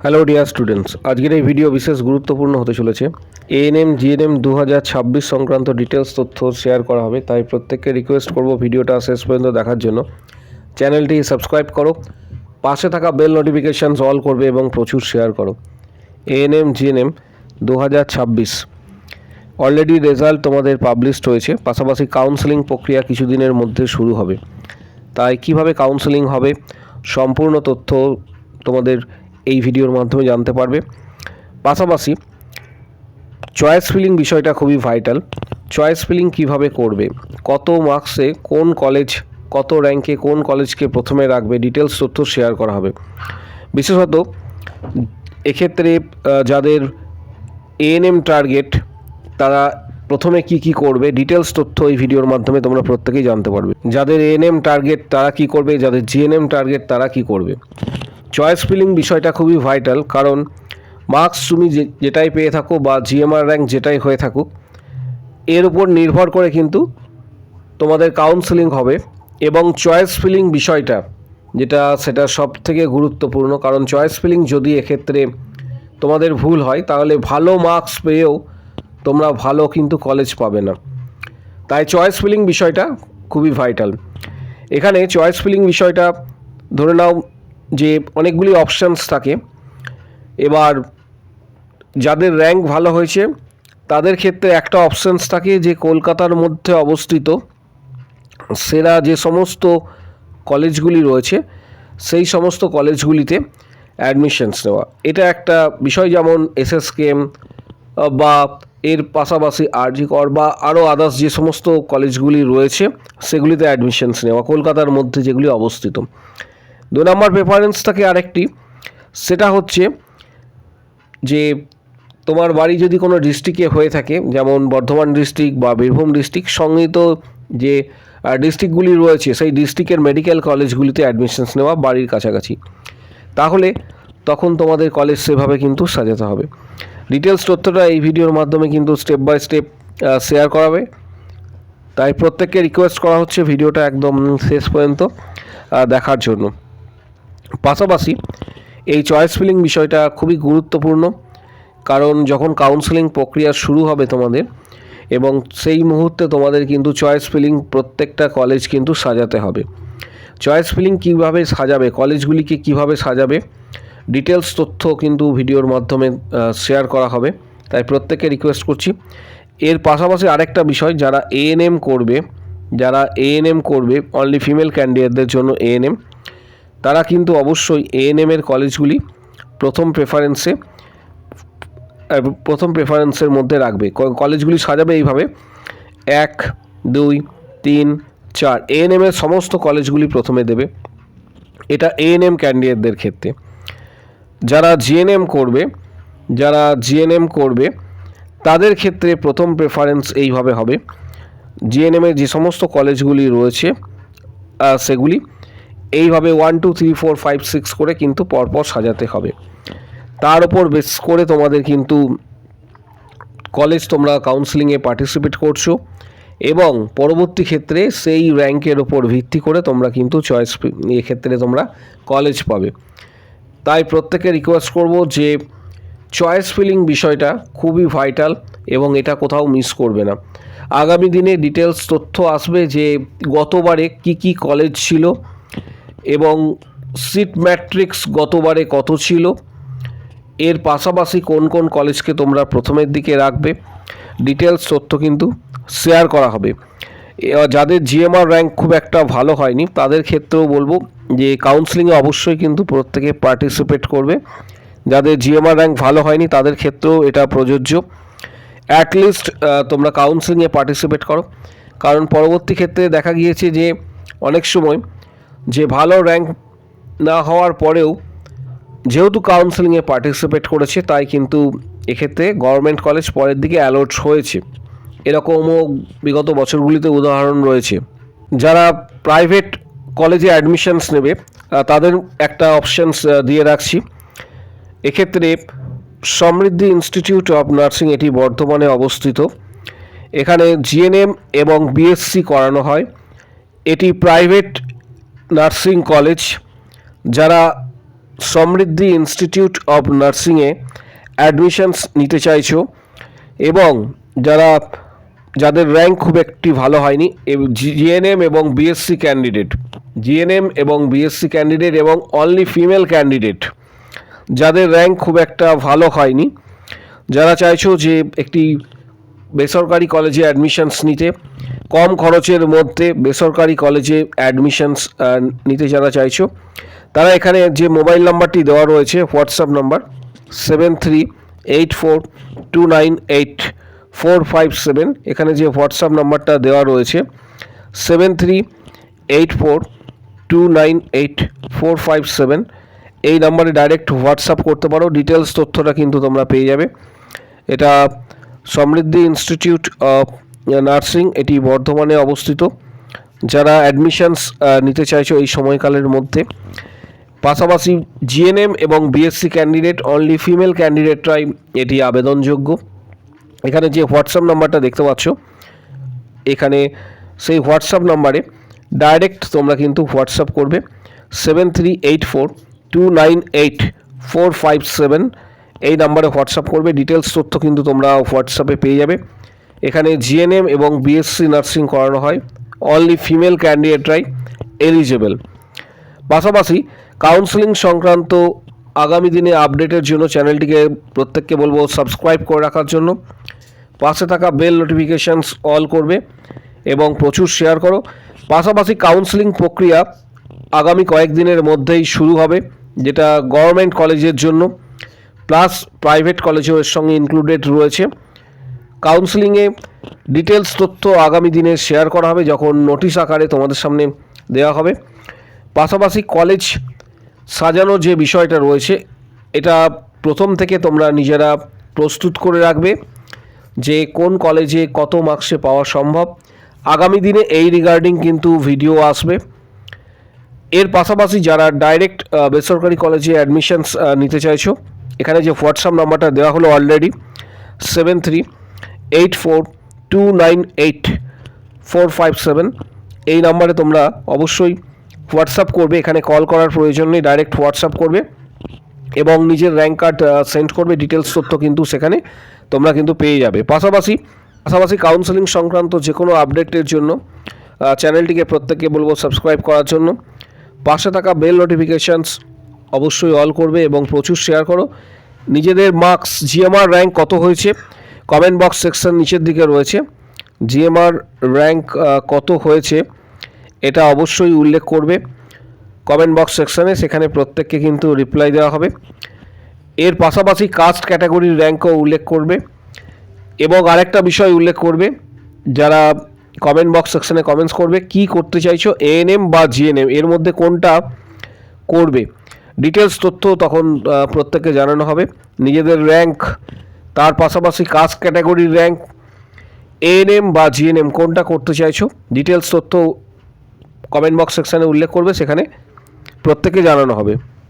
Hello dear students, আজকের এই video বিশেষ গুরুত্বপূর্ণ হতে চলেছে। এএনএম জিএনএম 2026 সংক্রান্ত ডিটেলস তথ্য শেয়ার করা হবে, তাই প্রত্যেককে রিকোয়েস্ট করব ভিডিওটা শেষ পর্যন্ত দেখার জন্য। চ্যানেলটি সাবস্ক্রাইব করো, পাশে থাকা বেল নোটিফিকেশানস অল করবে এবং প্রচুর শেয়ার করো। এএনএম জিএনএম 2026 অলরেডি রেজাল্ট তোমাদের পাবলিশড হয়েছে, পাশাপাশি কাউন্সেলিং প্রক্রিয়া কিছুদিনের মধ্যে শুরু হবে। তাই কিভাবে কাউন্সেলিং হবে সম্পূর্ণ তথ্য তোমাদের এই ভিডিওর মাধ্যমে জানতে পারবে। পাশাপাশি চয়েস ফিলিং বিষয়টা খুবই ভাইটাল। চয়েস ফিলিং কিভাবে করবে, কত মার্কসে কোন কলেজ, কত র্যাঙ্কে কোন কলেজকে প্রথমে রাখবে, ডিটেলস তথ্য শেয়ার করা হবে। বিশেষত এক্ষেত্রে যাদের এএনএম টার্গেট তারা প্রথমে কি করবে, ডিটেলস তথ্য এই ভিডিওর মাধ্যমে তোমরা প্রত্যেকেই জানতে পারবে। যাদের এএনএম টার্গেট তারা কি করবে, যাদের জিএনএম টার্গেট তারা কি করবে। চয়েস ফিলিং বিষয়টা খুবই ভাইটাল, কারণ মার্কস তুমি যেটাই পেয়ে থাকো বা জিএমআর র্যাঙ্ক যেটাই হয়ে থাকুক, এর উপর নির্ভর করে কিন্তু তোমাদের কাউন্সেলিং হবে। এবং চয়েস ফিলিং বিষয়টা সেটা সব থেকে গুরুত্বপূর্ণ, কারণ চয়েস ফিলিং যদি এক্ষেত্রে তোমাদের ভুল হয় তাহলে ভালো মার্কস পেয়েও তোমরা ভালো কিন্তু কলেজ পাবে না। তাই চয়েস ফিলিং বিষয়টা খুবই ভাইটাল। এখানে চয়েস ফিলিং বিষয়টা ধরে নাও যে অনেকগুলি অপশানস থাকে। এবার যাদের র্যাঙ্ক ভালো হয়েছে তাদের ক্ষেত্রে একটা অপশানস থাকে যে কলকাতার মধ্যে অবস্থিত সেরা যে সমস্ত কলেজগুলি রয়েছে সেই সমস্ত কলেজগুলিতে অ্যাডমিশনস নেওয়া। এটা একটা বিষয়, যেমন এসএসকেএম বা এর পাশাপাশি আরজি কর বা আরও আদার্স যে সমস্ত কলেজগুলি রয়েছে সেগুলিতে অ্যাডমিশনস নেওয়া, কলকাতার মধ্যে যেগুলি অবস্থিত। 2 নম্বর প্রেফারেন্স থাকে আরেকটি, সেটা হচ্ছে যে তোমার বাড়ি যদি কোনো ডিস্ট্রিক্টে হয়ে থাকে, যেমন বর্ধমান ডিস্ট্রিক্ট বা বীরভূম ডিস্ট্রিক্ট, সংগৃহীত যে ডিস্ট্রিক্টগুলি রয়েছে সেই ডিস্ট্রিক্টের মেডিকেল কলেজগুলিতে অ্যাডমিশনস নেওয়া বাড়ির কাছাকাছি। তাহলে তখন তোমাদের কলেজ সেভাবে কিন্তু সাজাতে হবে। ডিটেলস তথ্যটা এই ভিডিওর মাধ্যমে কিন্তু স্টেপ বাই স্টেপ শেয়ার করাবে, তাই প্রত্যেককে রিকোয়েস্ট করা হচ্ছে ভিডিওটা একদম শেষ পর্যন্ত দেখার জন্য। পাশাপাশি এই চয়েস ফিলিং বিষয়টা খুবই গুরুত্বপূর্ণ, কারণ যখন কাউন্সেলিং প্রক্রিয়া শুরু হবে তোমাদের, এবং সেই মুহূর্তে তোমাদের কিন্তু চয়েস ফিলিং প্রত্যেকটা কলেজ কিন্তু সাজাতে হবে। চয়েস ফিলিং কীভাবে সাজাবে, কলেজগুলিকে কিভাবে সাজাবে, ডিটেলস তথ্য কিন্তু ভিডিওর মাধ্যমে শেয়ার করা হবে, তাই প্রত্যেককে রিকোয়েস্ট করছি। এর পাশাপাশি আরেকটা বিষয়, যারা এএনএম করবে অনলি ফিমেল ক্যান্ডিডেটদের জন্য এএনএম, তারা কিন্তু অবশ্যই এএনএমের কলেজগুলি প্রথম প্রেফারেন্সের মধ্যে রাখবে। কলেজগুলি সাজাবে এইভাবে 1, 2, 3, 4 এএনএমের সমস্ত কলেজগুলি প্রথমে দেবে। এটা এএনএম ক্যান্ডিডেটদের ক্ষেত্রে। যারা জিএনএম করবে তাদের ক্ষেত্রে প্রথম প্রেফারেন্স এইভাবে হবে, জিএনএমের যে সমস্ত কলেজগুলি রয়েছে সেগুলি এইভাবে 1, 2, 3, 4, 5, 6 করে কিন্তু পরপর সাজাতে হবে। তার উপর বেস করে তোমাদের কিন্তু কলেজ তোমরা কাউন্সেলিংয়ে পার্টিসিপেট করছো, এবং পরবর্তী ক্ষেত্রে সেই র্যাঙ্কের ওপর ভিত্তি করে তোমরা কিন্তু এক্ষেত্রে তোমরা কলেজ পাবে। তাই প্রত্যেকে রিকোয়েস্ট করব যে চয়েস ফিলিং বিষয়টা খুবই ভাইটাল এবং এটা কোথাও মিস করবে না। আগামী দিনে ডিটেলস তথ্য আসবে যে গতবারে কি কলেজ ছিল এবং সিট ম্যাট্রিক্স গতবারে কত ছিল, এর পাশাপাশি কোন কোন কলেজকে তোমরা প্রথমের দিকে রাখবে, ডিটেলস তথ্য কিন্তু শেয়ার করা হবে। যাদের জিএমআর র্যাঙ্ক খুব একটা ভালো হয়নি তাদের ক্ষেত্রেও বলবো যে কাউন্সেলিংয়ে অবশ্যই কিন্তু প্রত্যেকে পার্টিসিপেট করবে। যাদের জিএমআর র্যাঙ্ক ভালো হয়নি তাদের ক্ষেত্রেও এটা প্রযোজ্য। অ্যাটলিস্ট তোমরা কাউন্সেলিংয়ে পার্টিসিপেট করো, কারণ পরবর্তী ক্ষেত্রে দেখা গিয়েছে যে অনেক সময় যে ভালো র্যাঙ্ক না হওয়ার পরেও যেহেতু কাউন্সেলিংয়ে পার্টিসিপেট করেছে তাই কিন্তু এক্ষেত্রে গভর্নমেন্ট কলেজ পরের দিকে অ্যালট হয়েছে। এরকমও বিগত বছরগুলিতে উদাহরণ রয়েছে। যারা প্রাইভেট কলেজে অ্যাডমিশনস নেবে তাদের একটা অপশানস দিয়ে রাখছি। এক্ষেত্রে সমৃদ্ধি ইনস্টিটিউট অফ নার্সিং, এটি বর্ধমানে অবস্থিত। এখানে জিএনএম এবং বিএসসি করানো হয়। এটি প্রাইভেট নার্সিং কলেজ। যারা সমৃদ্ধি ইনস্টিটিউট অফ নার্সিংয়ে অ্যাডমিশনস নিতে চাইছো এবং যাদের র্যাঙ্ক খুব একটি ভালো হয়নি, জিএনএম এবং বিএসসি ক্যান্ডিডেট, এবং অনলি ফিমেল ক্যান্ডিডেট, যাদের র্যাঙ্ক খুব একটা ভালো হয়নি, যারা চাইছো যে একটি বেসরকারি কলেজে অ্যাডমিশনস নিতে, কম খরচের মধ্যে বেসরকারি কলেজে অ্যাডমিশনস নিতে যারা চাইছো, তারা এখানে যে মোবাইল নাম্বারটি দেওয়া রয়েছে, হোয়াটসঅ্যাপ নাম্বার 7384298457, এখানে যে হোয়াটসঅ্যাপ নাম্বারটা দেওয়া রয়েছে 7384298457, এই নাম্বারে ডাইরেক্ট হোয়াটসঅ্যাপ করতে পারো। ডিটেলস তথ্যটা কিন্তু তোমরা পেয়ে যাবে। এটা সমৃদ্ধি ইনস্টিটিউট অফ নার্সিং, এটি বর্ধমানে অবস্থিত। যারা অ্যাডমিশনস নিতে চাইছো এই সময়কালের মধ্যে, পাশাপাশি জিএনএম এবং বিএসসি ক্যান্ডিডেট, অনলি ফিমেল ক্যান্ডিডেটরাই এটি আবেদনযোগ্য। এখানে যে হোয়াটসঅ্যাপ নাম্বারটা দেখতে পাচ্ছ, এখানে সেই হোয়াটসঅ্যাপ নাম্বারে ডাইরেক্ট তোমরা কিন্তু হোয়াটসঅ্যাপ করবে 7384298457, এই নাম্বারে হোয়াটসঅ্যাপ করবে। ডিটেলস তথ্য কিন্তু তোমরা হোয়াটসঅ্যাপে পেয়ে যাবে। এখানে জিএনএম এবং বিএসসি নার্সিং করানো হয়, অনলি ফিমেল ক্যান্ডিডেটরাই এলিজেবল। পাশাপাশি কাউন্সেলিং সংক্রান্ত আগামী দিনে আপডেটের জন্য চ্যানেলটিকে প্রত্যেককে বলবো সাবস্ক্রাইব করে রাখার জন্য, পাশে থাকা বেল নোটিফিকেশানস অল করবে এবং প্রচুর শেয়ার করো। পাশাপাশি কাউন্সেলিং প্রক্রিয়া আগামী কয়েকদিনের মধ্যেই শুরু হবে, যেটা গভর্নমেন্ট কলেজের জন্য প্লাস প্রাইভেট কলেজেও এর সঙ্গে ইনক্লুডেড রয়েছে। কাউন্সেলিংয়ে ডিটেলস তথ্য আগামী দিনে শেয়ার করা হবে, যখন নোটিশ আকারে তোমাদের সামনে দেওয়া হবে। পাশাপাশি কলেজ সাজানোর যে বিষয়টা রয়েছে, এটা প্রথম থেকে তোমরা নিজেরা প্রস্তুত করে রাখবে যে কোন কলেজে কত মার্কসে পাওয়া সম্ভব। আগামী দিনে এই রিগার্ডিং কিন্তু ভিডিও আসবে। এর পাশাপাশি যারা ডাইরেক্ট বেসরকারি কলেজে অ্যাডমিশনস নিতে চাইছো, এখানে যে হোয়াটসঅ্যাপ নাম্বারটা দেওয়া হলো অলরেডি 7384298457, এই নাম্বারে তোমরা অবশ্যই হোয়াটসঅ্যাপ করবে। এখানে কল করার প্রয়োজন নেই, ডাইরেক্ট হোয়াটসঅ্যাপ করবে এবং নিজের র্যাঙ্ক কার্ড সেন্ড করবে। ডিটেলস তথ্য কিন্তু সেখানে তোমরা কিন্তু পেয়ে যাবে। পাশাপাশি কাউন্সেলিং সংক্রান্ত যে কোনো আপডেটের জন্য চ্যানেলটিকে প্রত্যেককে বলবো সাবস্ক্রাইব করার জন্য, পাশে থাকা বেল নোটিফিকেশানস অবশ্যই অল করবে এবং প্রচুর শেয়ার করো। নিজেদের মার্কস, জিএমআর র্যাঙ্ক কত হয়েছে কমেন্ট বক্স সেকশন নিচের দিকে রয়েছে, জিএমআর র্যাঙ্ক কত হয়েছে এটা অবশ্যই উল্লেখ করবে কমেন্ট বক্স সেকশনে, সেখানে প্রত্যেককে কিন্তু রিপ্লাই দেওয়া হবে। এর পাশাপাশি কাস্ট ক্যাটাগরির র্যাঙ্কও উল্লেখ করবে এবং আরেকটা বিষয় উল্লেখ করবে, যারা কমেন্ট বক্স সেকশনে কমেন্টস করবে কি করতে চাইছো, এএনএম বা জিএনএম, এর মধ্যে কোনটা করবে, ডিটেলস তথ্য তখন প্রত্যেককে জানানো হবে। নিজেদের র্যাঙ্ক, তার পাশাপাশি কাস্ট ক্যাটাগরির র্যাঙ্ক, এএনএম বা জিএনএম কোনটা করতে চাইছো, ডিটেলস তথ্য কমেন্ট বক্স সেকশনে উল্লেখ করবে, সেখানে প্রত্যেককে জানানো হবে।